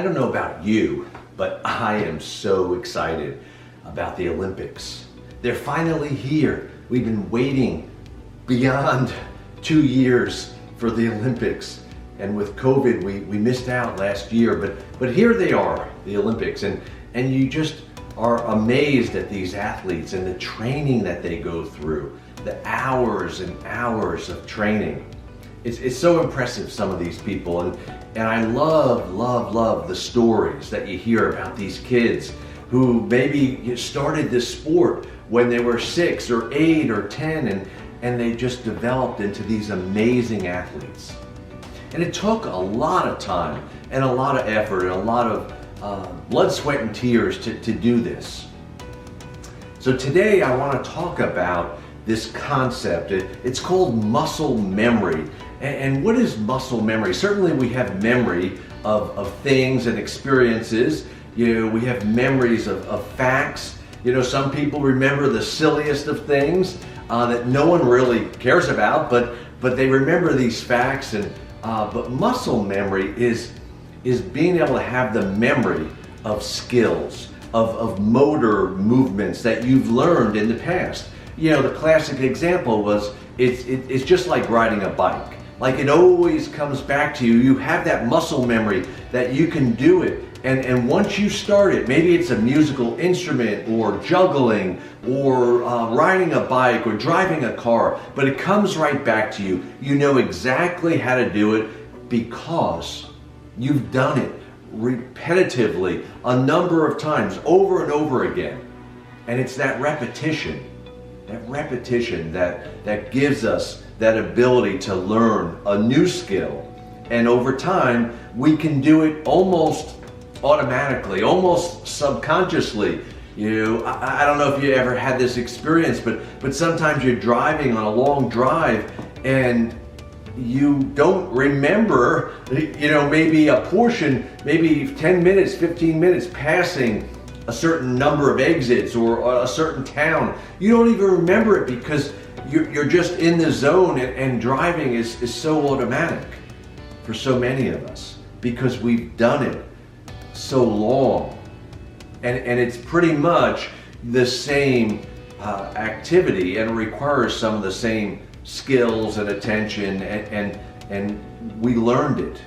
I don't know about you, but I am so excited about the Olympics. They're finally here. We've been waiting beyond 2 years for the Olympics. And with COVID, we missed out last year, but here they are, the Olympics. And you just are amazed at these athletes and the training that they go through, the hours and hours of training. It's so impressive, some of these people, and I love the stories that you hear about these kids who maybe started this sport when they were 6 or 8 or 10 and they just developed into these amazing athletes. And it took a lot of time and a lot of effort and a lot of blood, sweat, and tears to do this. So today I want to talk about this concept. It's called muscle memory. And what is muscle memory? Certainly we have memory of things and experiences. We have memories of facts. Some people remember the silliest of things that no one really cares about, but they remember these facts. But muscle memory is being able to have the memory of skills, of motor movements that you've learned in the past. The classic example was it's just like riding a bike. Like, it always comes back to you. You have that muscle memory that you can do it. And once you start it, maybe it's a musical instrument or juggling or riding a bike or driving a car, but it comes right back to you. You know exactly how to do it because you've done it repetitively a number of times, over and over again. And it's that repetition that gives us that ability to learn a new skill. And over time, we can do it almost automatically, almost subconsciously. I don't know if you ever had this experience, but sometimes you're driving on a long drive and you don't remember, maybe a portion, maybe 10 minutes, 15 minutes passing a certain number of exits or a certain town. You don't even remember it because you're just in the zone, and driving is so automatic for so many of us because we've done it so long. And it's pretty much the same activity, and it requires some of the same skills and attention, and we learned it,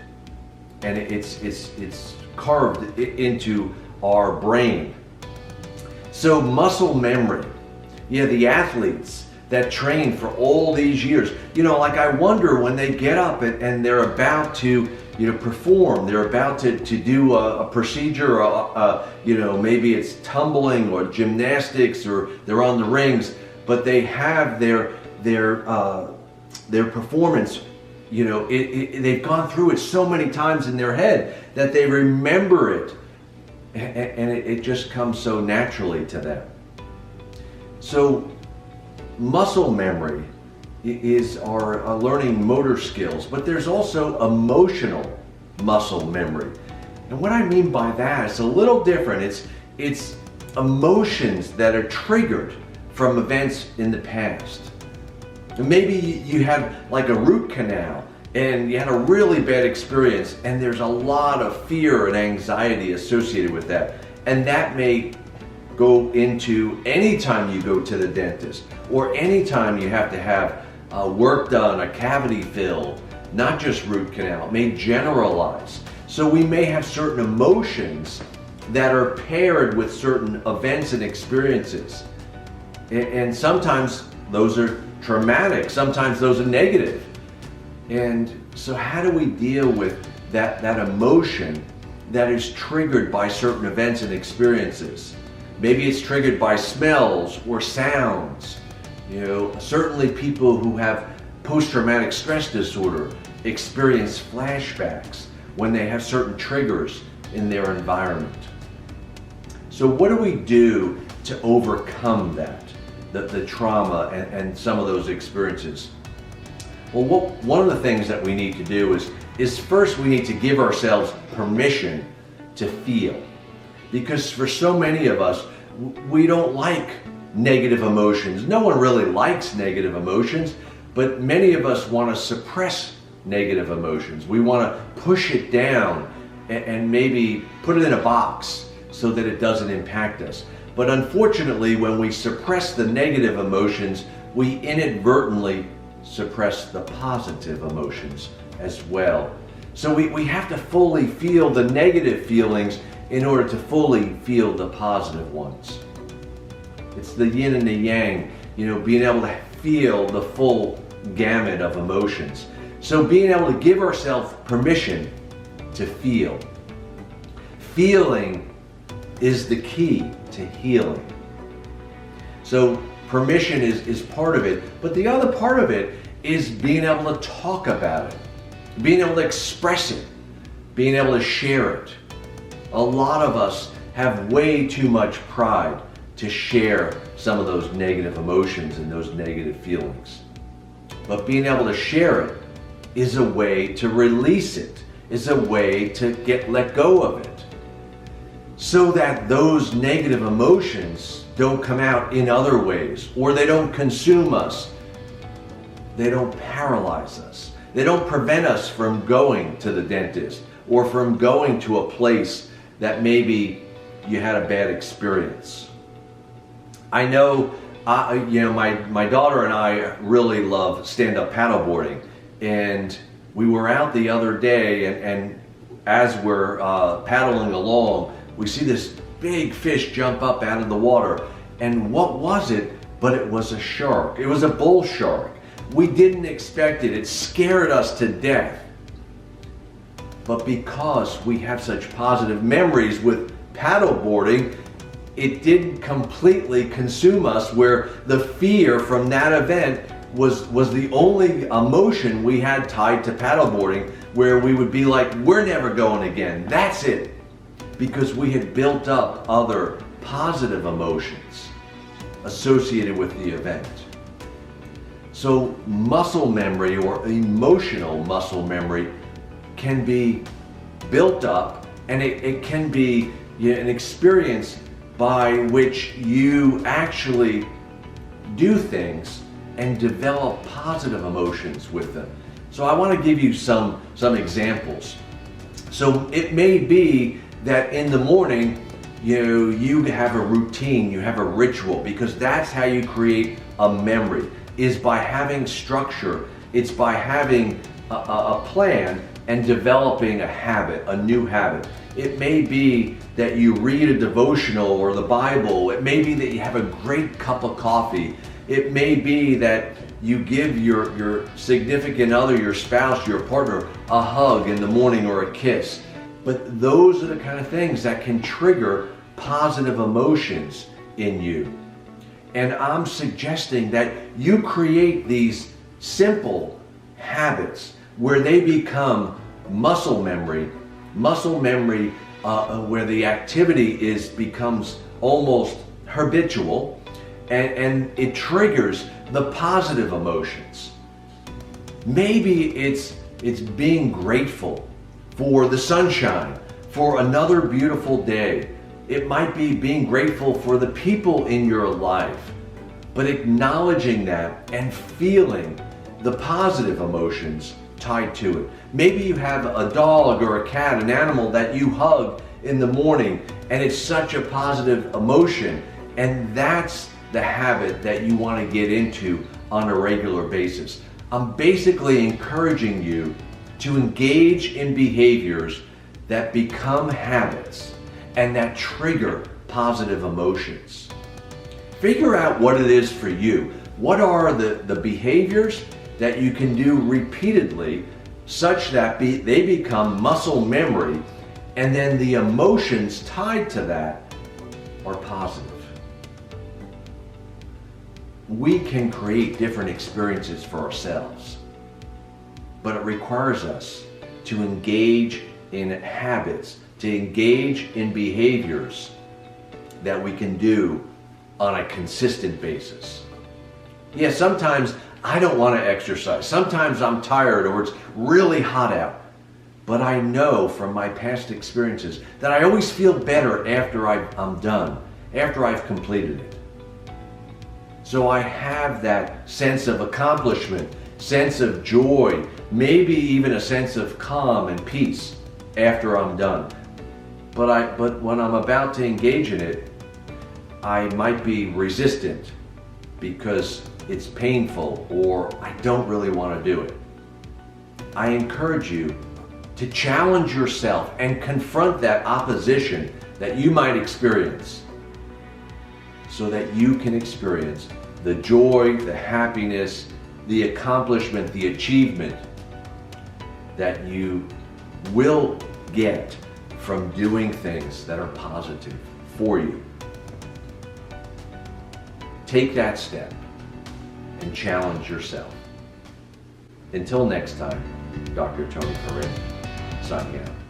and it's carved into our brain. So muscle memory, the athletes that train for all these years, like I wonder when they get up and they're about to perform, they're about to do a procedure, maybe it's tumbling or gymnastics or they're on the rings, but they have their performance, they've gone through it so many times in their head that they remember it, and it just comes so naturally to them. So muscle memory is our learning motor skills, but there's also emotional muscle memory. And what I mean by that is a little different. It's emotions that are triggered from events in the past. And maybe you had like a root canal and you had a really bad experience, and there's a lot of fear and anxiety associated with that. And that may go into any time you go to the dentist, or any time you have to have work done, a cavity filled, not just root canal. It may generalize. So we may have certain emotions that are paired with certain events and experiences. And sometimes those are traumatic, sometimes those are negative. And so how do we deal with that emotion that is triggered by certain events and experiences? Maybe it's triggered by smells or sounds. Certainly people who have post-traumatic stress disorder experience flashbacks when they have certain triggers in their environment. So what do we do to overcome that, the trauma and some of those experiences? Well, one of the things that we need to do is first we need to give ourselves permission to feel. Because for so many of us, we don't like negative emotions. No one really likes negative emotions, but many of us want to suppress negative emotions. We want to push it down and maybe put it in a box so that it doesn't impact us. But unfortunately, when we suppress the negative emotions, we inadvertently suppress the positive emotions as well. So we have to fully feel the negative feelings in order to fully feel the positive ones. It's the yin and the yang, being able to feel the full gamut of emotions. So being able to give ourselves permission to feel. Feeling is the key to healing. So permission is part of it, but the other part of it is being able to talk about it, being able to express it, being able to share it. A lot of us have way too much pride to share some of those negative emotions and those negative feelings. But being able to share it is a way to release it, is a way to let go of it, so that those negative emotions don't come out in other ways, or they don't consume us. They don't paralyze us. They don't prevent us from going to the dentist or from going to a place that maybe you had a bad experience. I know, my daughter and I really love stand-up paddleboarding, and we were out the other day, and as we're paddling along, we see this big fish jump up out of the water. And what was it? But it was a shark. It was a bull shark. We didn't expect it. It scared us to death. But because we have such positive memories with paddleboarding, it didn't completely consume us, where the fear from that event was the only emotion we had tied to paddleboarding, where we would be like, we're never going again. That's it. Because we had built up other positive emotions associated with the event. So muscle memory, or emotional muscle memory, can be built up, and it can be an experience by which you actually do things and develop positive emotions with them. So I want to give you some examples. So it may be that in the morning, you have a routine, you have a ritual, because that's how you create a memory, is by having structure. It's by having a plan and developing a habit, a new habit. It may be that you read a devotional or the Bible. It may be that you have a great cup of coffee. It may be that you give your significant other, your spouse, your partner, a hug in the morning or a kiss. But those are the kind of things that can trigger positive emotions in you. And I'm suggesting that you create these simple habits where they become muscle memory where the activity becomes almost habitual, and it triggers the positive emotions. Maybe it's being grateful for the sunshine, for another beautiful day. It might be being grateful for the people in your life, but acknowledging that and feeling the positive emotions tied to it. Maybe you have a dog or a cat, an animal that you hug in the morning, and it's such a positive emotion, and that's the habit that you want to get into on a regular basis. I'm basically encouraging you to engage in behaviors that become habits and that trigger positive emotions. Figure out what it is for you. What are the behaviors that you can do repeatedly such that they become muscle memory, and then the emotions tied to that are positive. We can create different experiences for ourselves, but it requires us to engage in habits, to engage in behaviors that we can do on a consistent basis. Yeah, sometimes I don't want to exercise. Sometimes I'm tired or it's really hot out. But I know from my past experiences that I always feel better after I'm done, after I've completed it. So I have that sense of accomplishment, sense of joy, maybe even a sense of calm and peace. after I'm done. But when I'm about to engage in it, I might be resistant because it's painful or I don't really want to do it. I encourage you to challenge yourself and confront that opposition that you might experience so that you can experience the joy, the happiness, the accomplishment, the achievement that you will get from doing things that are positive for you. Take that step and challenge yourself. Until next time, Dr. Tony signing out.